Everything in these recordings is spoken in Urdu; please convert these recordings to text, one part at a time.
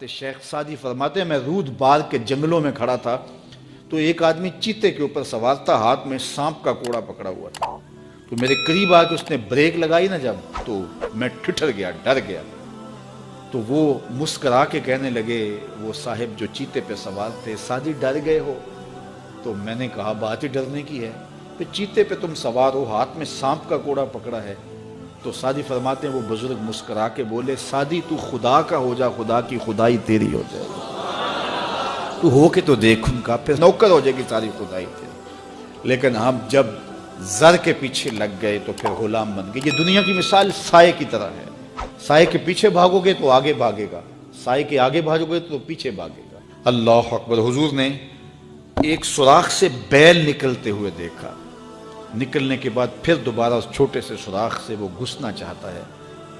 شیخ سعدی فرماتے ہیں میں رود بار کے جنگلوں میں کھڑا تھا تو ایک آدمی چیتے کے اوپر سوار تھا، ہاتھ میں سانپ کا کوڑا پکڑا ہوا تھا، تو میرے قریب آ کے اس نے بریک لگائی نا جب، تو میں ٹھٹر گیا، ڈر گیا۔ تو وہ مسکرا کے کہنے لگے، وہ صاحب جو چیتے پہ سوار تھے، سعدی ڈر گئے ہو؟ تو میں نے کہا بات ہی ڈرنے کی ہے، پھر چیتے پہ تم سوار ہو، ہاتھ میں سانپ کا کوڑا پکڑا ہے۔ تو سعدی فرماتے ہیں وہ بزرگ مسکرا کے بولے، سعدی تو خدا کا ہو جا، خدا کی خدائی تیری ہو جائے، تو ہو کے تو دیکھ ان کا، پھر نوکر ہو جائے گی ساری خدائی تیری۔ لیکن ہم جب زر کے پیچھے لگ گئے تو پھر غلام بن گئے۔ یہ دنیا کی مثال سائے کی طرح ہے، سائے کے پیچھے بھاگو گے تو آگے بھاگے گا، سائے کے آگے بھاگو گے تو پیچھے بھاگے گا۔ اللہ اکبر۔ حضور نے ایک سوراخ سے بیل نکلتے ہوئے دیکھا، نکلنے کے بعد پھر دوبارہ اس چھوٹے سے سوراخ سے وہ گھسنا چاہتا ہے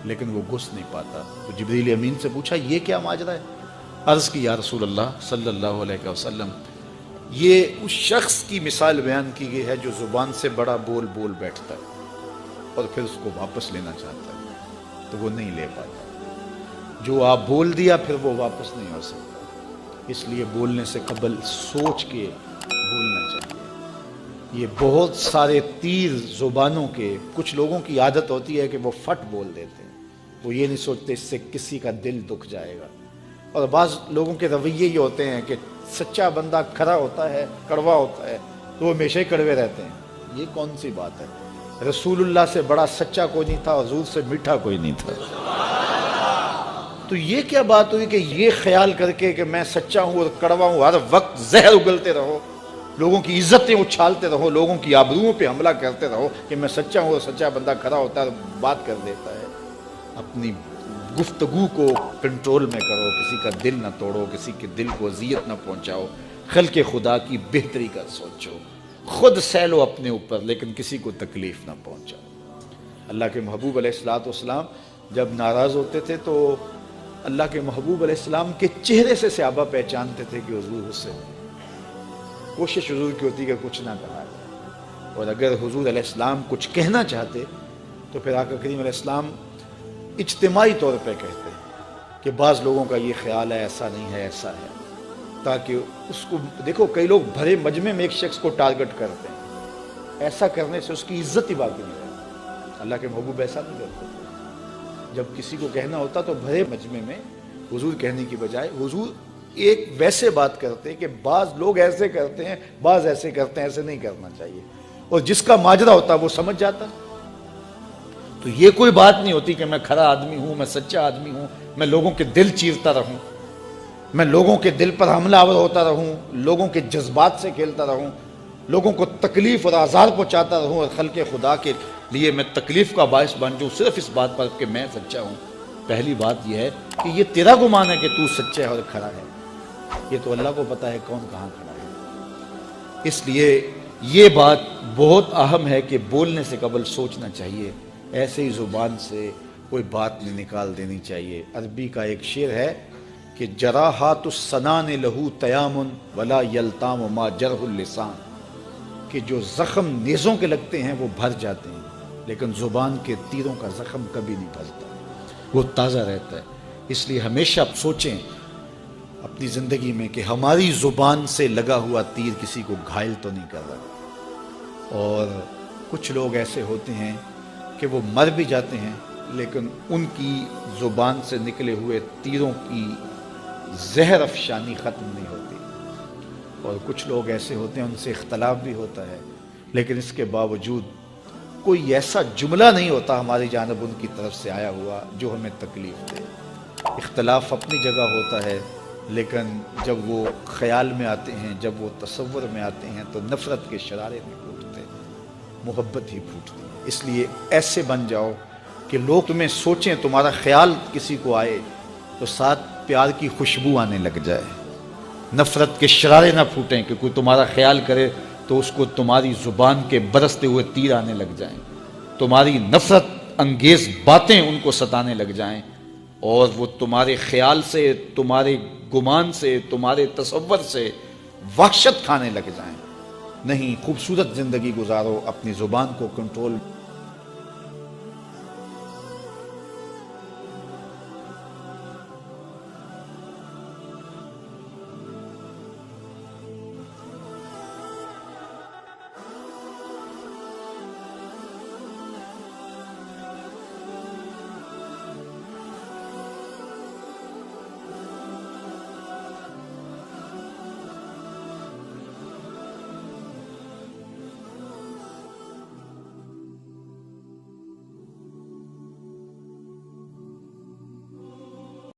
لیکن وہ گھس نہیں پاتا۔ تو جبریل امین سے پوچھا یہ کیا ماجرا ہے؟ عرض کی یا رسول اللہ صلی اللہ علیہ وسلم، یہ اس شخص کی مثال بیان کی گئی ہے جو زبان سے بڑا بول بول بیٹھتا ہے اور پھر اس کو واپس لینا چاہتا ہے تو وہ نہیں لے پاتا۔ جو آپ بول دیا پھر وہ واپس نہیں ہو سکتا، اس لیے بولنے سے قبل سوچ کے بولنا چاہیے۔ یہ بہت سارے تیر زبانوں کے، کچھ لوگوں کی عادت ہوتی ہے کہ وہ فٹ بول دیتے ہیں، وہ یہ نہیں سوچتے اس سے کسی کا دل دکھ جائے گا۔ اور بعض لوگوں کے رویے یہ ہوتے ہیں کہ سچا بندہ کھرا ہوتا ہے، کڑوا ہوتا ہے تو وہ ہمیشہ ہی کڑوے رہتے ہیں۔ یہ کون سی بات ہے؟ رسول اللہ سے بڑا سچا کوئی نہیں تھا، حضور سے میٹھا کوئی نہیں تھا۔ تو یہ کیا بات ہوئی کہ یہ خیال کر کے کہ میں سچا ہوں اور کڑوا ہوں، ہر وقت زہر اگلتے رہو، لوگوں کی عزتیں اچھالتے رہو، لوگوں کی آبروؤں پہ حملہ کرتے رہو کہ میں سچا ہوں اور سچا بندہ کھڑا ہوتا ہے بات کر دیتا ہے۔ اپنی گفتگو کو کنٹرول میں کرو، کسی کا دل نہ توڑو، کسی کے دل کو اذیت نہ پہنچاؤ، خلق خدا کی بہتری کا سوچو، خود سہ لو اپنے اوپر لیکن کسی کو تکلیف نہ پہنچاؤ۔ اللہ کے محبوب علیہ الصلوۃ والسلام جب ناراض ہوتے تھے تو اللہ کے محبوب علیہ السلام کے چہرے سے صحابہ پہچانتے تھے کہ حضور غصے میں۔ کوشش حضور کی ہوتی کہ کچھ نہ کہا جائے، اور اگر حضور علیہ السلام کچھ کہنا چاہتے تو پھر آقا کریم علیہ السلام اجتماعی طور پہ کہتے ہیں کہ بعض لوگوں کا یہ خیال ہے ایسا نہیں ہے ایسا ہے، تاکہ اس کو دیکھو کئی لوگ بھرے مجمع میں ایک شخص کو ٹارگٹ کرتے ہیں، ایسا کرنے سے اس کی عزت ہی باقی نہیں رہتی۔ اللہ کے محبوب ایسا نہیں کرتے، جب کسی کو کہنا ہوتا تو بھرے مجمع میں حضور کہنے کی بجائے حضور ایک ویسے بات کرتے ہیں کہ بعض لوگ ایسے کرتے ہیں بعض ایسے کرتے ہیں، ایسے نہیں کرنا چاہیے، اور جس کا ماجرا ہوتا وہ سمجھ جاتا۔ تو یہ کوئی بات نہیں ہوتی کہ میں کھرا آدمی ہوں، میں سچا آدمی ہوں، میں لوگوں کے دل چیرتا رہوں، میں لوگوں کے دل پر حملہ آور ہوتا رہوں، لوگوں کے جذبات سے کھیلتا رہوں، لوگوں کو تکلیف اور آزار پہنچاتا رہوں اور خلق خدا کے لیے میں تکلیف کا باعث بن جاؤں صرف اس بات پر کہ میں سچا ہوں۔ پہلی بات یہ ہے کہ یہ تیرا گمان ہے کہ تو سچا ہے اور کھڑا ہے، یہ تو اللہ کو پتا ہے کون کہاں کھڑا ہے۔ اس لیے یہ بات بہت اہم ہے کہ بولنے سے قبل سوچنا چاہیے، ایسے ہی زبان سے کوئی بات نہیں نکال دینی چاہیے۔ عربی کا ایک شعر ہے کہ جراحات السنان لہو تیام ولا یلتام ما جرح اللسان، کہ جو زخم نیزوں کے لگتے ہیں وہ بھر جاتے ہیں لیکن زبان کے تیروں کا زخم کبھی نہیں بھرتا، وہ تازہ رہتا ہے۔ اس لیے ہمیشہ آپ سوچیں اپنی زندگی میں کہ ہماری زبان سے لگا ہوا تیر کسی کو گھائل تو نہیں کر رہا۔ اور کچھ لوگ ایسے ہوتے ہیں کہ وہ مر بھی جاتے ہیں لیکن ان کی زبان سے نکلے ہوئے تیروں کی زہر افشانی ختم نہیں ہوتی، اور کچھ لوگ ایسے ہوتے ہیں ان سے اختلاف بھی ہوتا ہے لیکن اس کے باوجود کوئی ایسا جملہ نہیں ہوتا ہماری جانب ان کی طرف سے آیا ہوا جو ہمیں تکلیف دے۔ اختلاف اپنی جگہ ہوتا ہے لیکن جب وہ خیال میں آتے ہیں، جب وہ تصور میں آتے ہیں تو نفرت کے شرارے نہیں پھوٹتے، محبت ہی پھوٹتی ہے۔ اس لیے ایسے بن جاؤ کہ لوگ تمہیں سوچیں، تمہارا خیال کسی کو آئے تو ساتھ پیار کی خوشبو آنے لگ جائے، نفرت کے شرارے نہ پھوٹیں کہ کوئی تمہارا خیال کرے تو اس کو تمہاری زبان کے برستے ہوئے تیر آنے لگ جائیں، تمہاری نفرت انگیز باتیں ان کو ستانے لگ جائیں اور وہ تمہارے خیال سے، تمہارے گمان سے، تمہارے تصور سے وحشت کھانے لگ جائیں۔ نہیں، خوبصورت زندگی گزارو، اپنی زبان کو کنٹرول